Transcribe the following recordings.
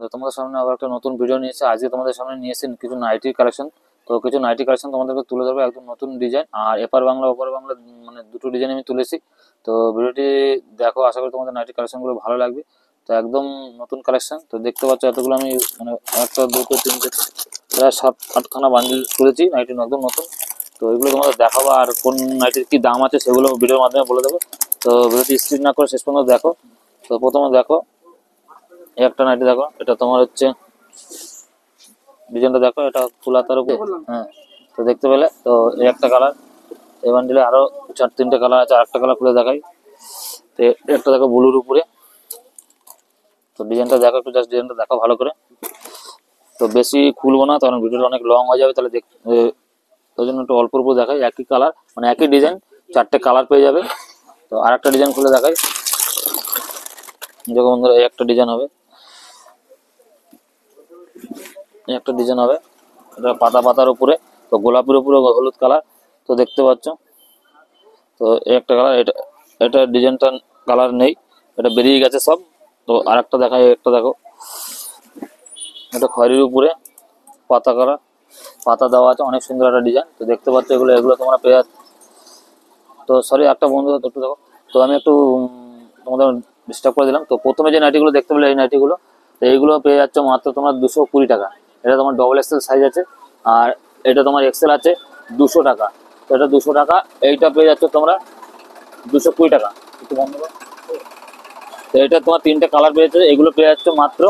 তো তোমাদের সামনে আবার একটা নতুন ভিডিও নিয়ে এসে আজকে তোমাদের সামনে নিয়ে এসেছি কিছু নাইটির কালেকশন। তো কিছু নাইটি কালেকশন তোমাদেরকে তুলে ধরবো, একদম নতুন ডিজাইন আর এপার বাংলা ওপার বাংলা মানে দুটো ডিজাইন আমি তুলেছি। তো ভিডিওটি দেখো, আশা করি তোমাদের নাইটি কালেকশনগুলো ভালো লাগবে। তো একদম নতুন কালেকশন। তো দেখতে পাচ্ছ এতগুলো আমি মানে একটা দুটো তিনটে প্রায় 7-8খানা বান্ডিল তুলেছি নাইটি একদম নতুন। তো এগুলো তোমাদের দেখাবো আর কোন নাইটির কি দাম আছে সেগুলো ভিডিওর মাধ্যমে বলে দেবো। তো ভিডিওটি স্কিপ না করে শেষ পর্যন্ত দেখো। তো প্রথমে দেখো এই একটা নাইটি, দেখো এটা তোমার হচ্ছে ডিজাইনটা দেখো, এটা ফুল হাতার উপরে। হ্যাঁ, তো দেখতে পেলে তো এই একটা কালার, এই বান্ডিলে আরো 4-3টে কালার আছে। আর একটা কালার খুলে দেখাই। তো একটা দেখো ব্লুর উপরে। তো ডিজাইনটা দেখো, একটু জাস্ট ডিজাইনটা দেখো ভালো করে। তো বেশি খুলবো না, কারণ ভিডিওটা অনেক লং হয়ে যাবে, তাহলে ওই জন্য একটু অল্প অল্প দেখাই। একই কালার মানে একই ডিজাইন, 4টে কালার পেয়ে যাবে। তো আর একটা ডিজাইন খুলে দেখাই। দেখো বন্ধুরা, এই একটা ডিজাইন হবে, এই একটা ডিজাইন হবে, এটা পাতা পাতার উপরে, তো গোলাপের উপরে হলুদ কালার। তো দেখতে পাচ্ছ, তো এই একটা কালার, এটা এটা ডিজাইনটা কালার নেই, এটা বেরিয়ে গেছে সব। তো আর একটা দেখাই, একটা দেখো, এটা খয়েরির উপরে পাতা করা, পাতা দেওয়া আছে, অনেক সুন্দর একটা ডিজাইন। তো দেখতে পাচ্ছ এগুলো এগুলো তোমরা পেয়ে যাচ্ছ। তো সরি একটা বন্ধু একটু দেখো, তো আমি একটু তোমাদের ডিস্টার্ব করে দিলাম। তো প্রথমে যে নাইটিগুলো দেখতে পেলে এই নাইটিগুলো, তো এইগুলো পেয়ে যাচ্ছ মাত্র তোমার 220 টাকা। এটা তোমার ডবল এক্সেল সাইজ আছে, আর এটা তোমার এক্সেল আছে 200 টাকা। তো এটা 200 টাকা, এইটা পেয়ে যাচ্ছ তোমরা 220 টাকা। একটু বন্ধ করো। তো এটা তোমার 3টে কালার পেয়ে যাচ্ছে, এগুলো পেয়ে যাচ্ছ মাত্র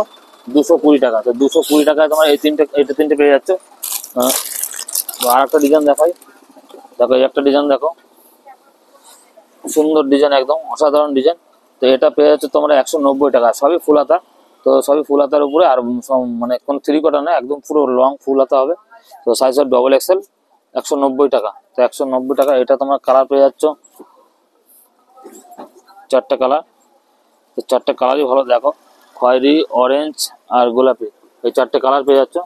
220 টাকা। তো 220 টাকায় তোমার এইটা 3টে পেয়ে যাচ্ছে। আর একটা ডিজাইন দেখাই, দেখো এই একটা ডিজাইন দেখো, সুন্দর ডিজাইন, একদম অসাধারণ ডিজাইন। তো এটা পেয়ে যাচ্ছে তোমরা 190 টাকা, সবই ফুল হাতা। তো সবই ফুল হাতার উপরে, আর মানে কোন 3/4 না, একদম পুরো লং ফুল হাতা হবে। তো সাইজ হবে ডবল এক্সেল, 190 টাকা। তো 190 টাকা, এটা তোমার কালার পেয়ে যাচ্ছ 4টে কালার। তো 4টে কালারই ভালো, দেখো খয়েরি, অরেঞ্জ আর গোলাপি, এই 4টে কালার পেয়ে যাচ্ছ।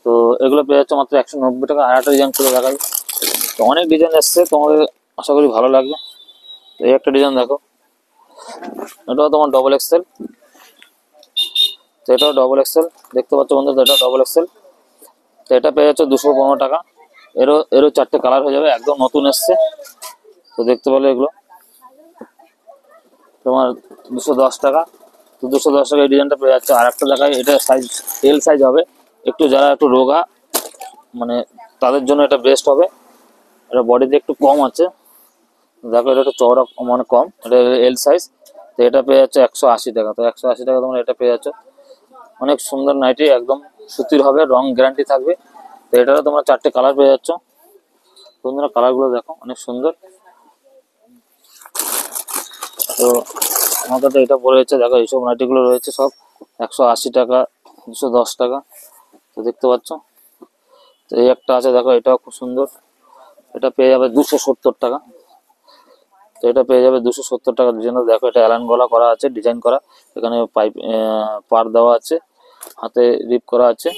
তো এগুলো পেয়ে যাচ্ছে মাত্র 190 টাকা। আর একটা ডিজাইন করে দেখাই। তো অনেক ডিজাইন এসছে, তোমাদের আশা করি ভালো লাগবে। তো এই একটা ডিজাইন দেখো, এটাও তোমার ডবল এক্সেল। তো এটাও ডবল এক্সেল, দেখতে পাচ্ছ বন্ধু, এটাও ডবল এক্সেল। তো এটা পেয়ে যাচ্ছে 215 টাকা। এরও 4টে কালার হয়ে যাবে, একদম নতুন এসছে। তো দেখতে পেলে এগুলো তোমার 210 টাকা। তো 210 টাকা এই ডিজাইনটা পেয়ে যাচ্ছে। আর একটা দেখায়, এটা সাইজ এল সাইজ হবে, একটু যারা একটু রোগা মানে তাদের জন্য এটা বেস্ট হবে। এটা বডিতে একটু কম আছে, দেখো এটা একটু চওড়া মানে কম, এটা এল সাইজ। তো এটা পেয়ে যাচ্ছে 180 টাকা। তো 180 টাকা তোমরা এটা পেয়ে যাচ্ছ। অনেক সুন্দর নাইটি, একদম সুতির হবে, রং গ্যারান্টি থাকবে। তো এটারও তোমরা 4টে কালার পেয়ে যাচ্ছ। তোমরা কালারগুলো দেখো, অনেক সুন্দর। তো আমার কাছে এটা পড়ে যাচ্ছে, দেখো এইসব নাইটিগুলো রয়েছে সব 180 টাকা, 210 টাকা। তো দেখতে পাচ্ছ, তো এই একটা আছে দেখো, এটাও খুব সুন্দর, এটা পেয়ে যাবে 270 টাকা। তো এটা পেয়ে যাবে 270 টাকার জন্য। দেখো এটা অ্যালান গলা করা আছে, ডিজাইন করা, এখানে পাইপ পার দেওয়া আছে, হাতে রিপ করা আছে।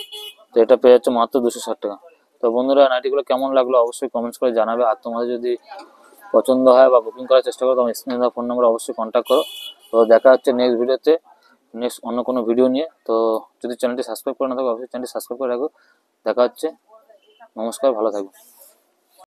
তো এটা পেয়ে যাচ্ছে মাত্র 260 টাকা। তো বন্ধুরা, নাইটিগুলো কেমন লাগলো অবশ্যই কমেন্টস করে জানাবে। আর তোমাদের যদি পছন্দ হয় বা বুকিং করার চেষ্টা করো, তোমার স্ক্রিনে দেওয়া ফোন নাম্বার অবশ্যই কন্ট্যাক্ট করো। তো দেখা হচ্ছে নেক্সট ভিডিওতে, নেক্সট অন্য কোনো ভিডিও নিয়ে। তো যদি চ্যানেলটি সাবস্ক্রাইব করে না থাকো, অবশ্যই চ্যানেলটি সাবস্ক্রাইব করে রাখো। দেখা হচ্ছে, নমস্কার, ভালো থাকবে।